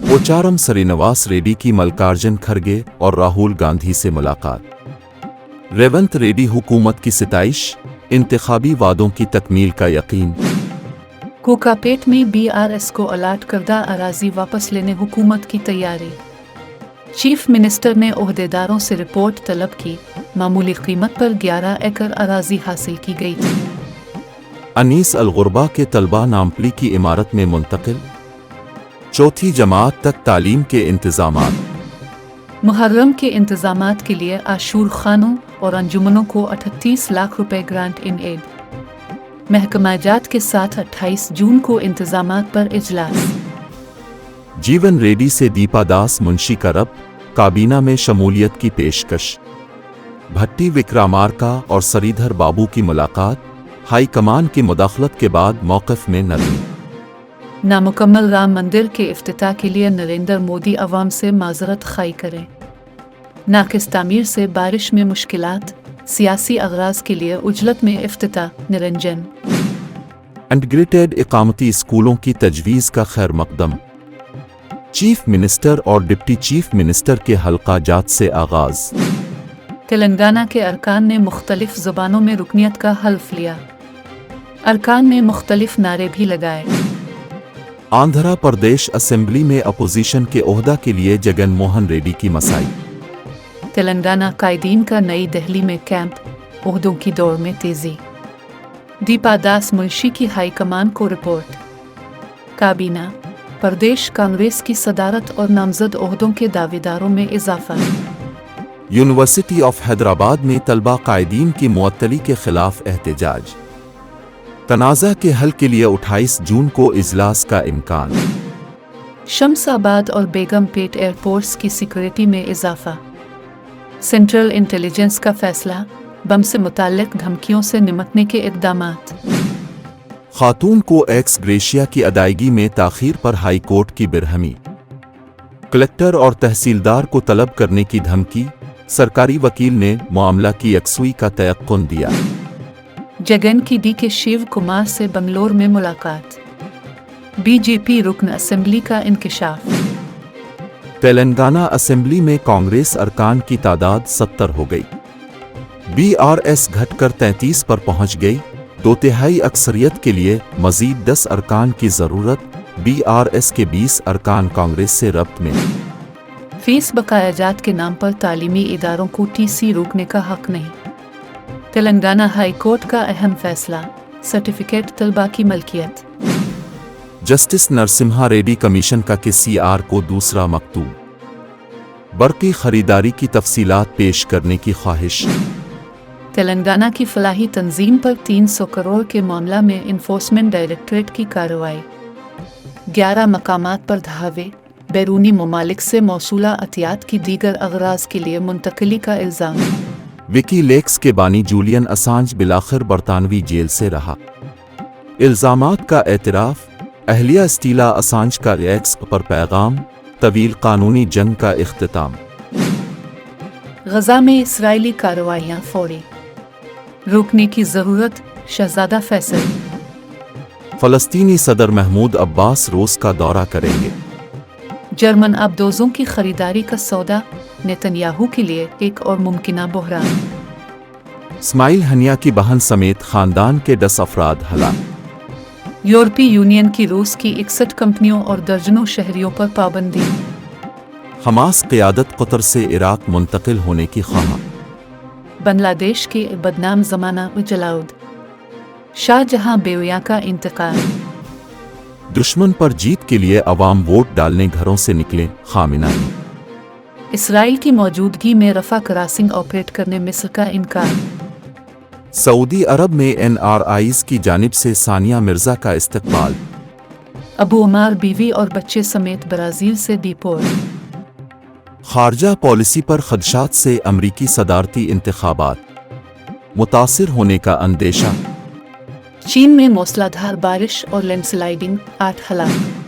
पोचारम श्रीनिवास रेड्डी की मल्लिकार्जुन खड़गे और राहुल गांधी से मुलाकात। रेवंत रेड्डी हुकूमत की सिताइश, इंतखाबी वादों की तकमील का यकीन। कोकापेट में बीआरएस को अलाट करदा अराजी वापस लेने हुकूमत की तैयारी। चीफ मिनिस्टर ने ओहदेदारों से रिपोर्ट तलब की, मामूली कीमत पर 11 एकड़ अराजी हासिल की गई थी। अनीस अल-गुरबा के तलबा नामपली की इमारत में मुंतकिल। चौथी जमात तक तालीम के इंतजामात। मुहर्रम के इंतजामात के लिए आशूर खानों और अंजुमनों को 38 लाख रुपए ग्रांट इन एड। महकमा जात के साथ 28 जून को इंतजामात पर इजलास। जीवन रेड्डी से दीपा दास मुंशी का रब, काबीना में शमूलियत की पेशकश। भट्टी विक्रमार्का और श्रीधर बाबू की मुलाकात, हाई कमान की मुदाखलत के बाद मौक़िफ़ में नरमी। नामुकम्मल राम मंदिर के इफ्तिताह के लिए नरेंद्र मोदी अवाम से माजरत खाई करें। नाकिस तामीर से बारिश में मुश्किलात, सियासी अगराज के लिए उजलत में इफ्तिताह। निरंजन इंटीग्रेटेड इकामती स्कूलों की तजवीज़ का खैर मकदम। चीफ मिनिस्टर और डिप्टी चीफ मिनिस्टर के हल्का जात से आगाज। तेलंगाना के अरकान ने मुख्तलिफ ज़ुबानों में रुकनियत का हल्फ लिया। अरकान ने मुख्तलिफ नारे भी लगाए। आंध्र प्रदेश असेंबली में अपोजिशन के ओहदा के लिए जगन मोहन रेड्डी की मसाई। तेलंगाना कायदीन का नई दिल्ली में कैंप, ओहदों की दौड़ में तेजी। दीपा दास मुंशी की हाई कमान को रिपोर्ट। काबीना, प्रदेश कांग्रेस की सदारत और नामजद ओहदों के दावेदारों में इजाफा। यूनिवर्सिटी ऑफ हैदराबाद में तलबा कायदीन की मुअत्तली के खिलाफ एहतजाज। तनाज़ा के हल के लिए 28 जून को इजलास का इम्कान। शमसाबाद और बेगमपेट एयरपोर्ट्स की सिक्योरिटी में इजाफा। सेंट्रल इंटेलिजेंस का फैसला, बम से मुताल्लिक धमकियों से निपटने के इक़दामात। खातून को एक्स ग्रेशिया की अदायगी में ताख़ीर पर हाई कोर्ट की बिरहमी। कलेक्टर और तहसीलदार को तलब करने की धमकी, सरकारी वकील ने मामला की यकसुई का तयक्कुन दिया। जगन की डी के शिव कुमार से बंगलोर में मुलाकात। बीजेपी रुकन असेंबली का इंकिशाफ। तेलंगाना असेंबली में कांग्रेस अरकान की तादाद 70 हो गई। बीआरएस घटकर 33 पर पहुंच गई। 2/3 अक्सरियत के लिए मजीद 10 अरकान की ज़रूरत। बीआरएस के 20 अरकान कांग्रेस से रब्त में। फीस बकायाजात के नाम पर तालीमी इदारों को टीसी रोकने का हक नहीं। तेलंगाना हाई कोर्ट का अहम फैसला, सर्टिफिकेट तलबा की मलकियत। जस्टिस नरसिम्हा रेड्डी कमीशन का केसीआर को दूसरा मकतूब। बरकी खरीदारी की तफसीलात पेश करने की ख्वाहिश। तेलंगाना की फलाही तंजीम पर 300 करोड़ के मामला में इन्फोर्समेंट डायरेक्टरेट की कार्रवाई। 11 मकामात पर धावे, बैरूनी ममालिक से मौसूला अतियात की दीगर अगराज के लिए मुंतकिली का इल्ज़ाम। विकी लेक्स के बानी जूलियन असांज बिलाखिर बरतानवी जेल से रहा। इल्ज़ामात का एतराफ़, अहलिया स्टीला असांज का एक्स पर पैगाम, तवील कानूनी जंग का इख्तिताम। गजा में इसराइली कार्रवाइयाँ फौरी रोकने की ज़रूरत, शहजादा फैसल। फ़लस्तीनी सदर महमूद अब्बास रोज़ का दौरा करेंगे। जर्मन अबदोज़ों की खरीदारी का सौदा, नेतन्याहू के लिए एक और मुमकिना बहरान। इस्माइल हनिया की बहन समेत खानदान के 10 अफराद हलाक। यूरोपीय यूनियन की रूस की 61 कंपनियों और दर्जनों शहरियों पर पाबंदी। हमास क़यादत कतर से इराक मुंतकिल होने की ख्वाह। बांग्लादेश के बदनाम ज़माना जलाउद। शाहजहां बेवया का इंतकाल। दुश्मन पर जीत के लिए अवाम वोट डालने घरों से निकले, खामिनाई। इसराइल की मौजूदगी में रफा क्रॉसिंग ऑपरेट करने मिस्र का इनकार। सऊदी अरब में एनआरआईज की जानिब से सानिया मिर्जा का इस्तकबाल। अबू उमार बीवी और बच्चे समेत ब्राज़ील से डिपोर्ट। खारजा पॉलिसी पर खदशात से अमरीकी सदारती इंतखाबात, मुतासिर होने का अंदेशा। चीन में मूसलाधार बारिश और लैंडस्लाइडिंग, 8 हलाक।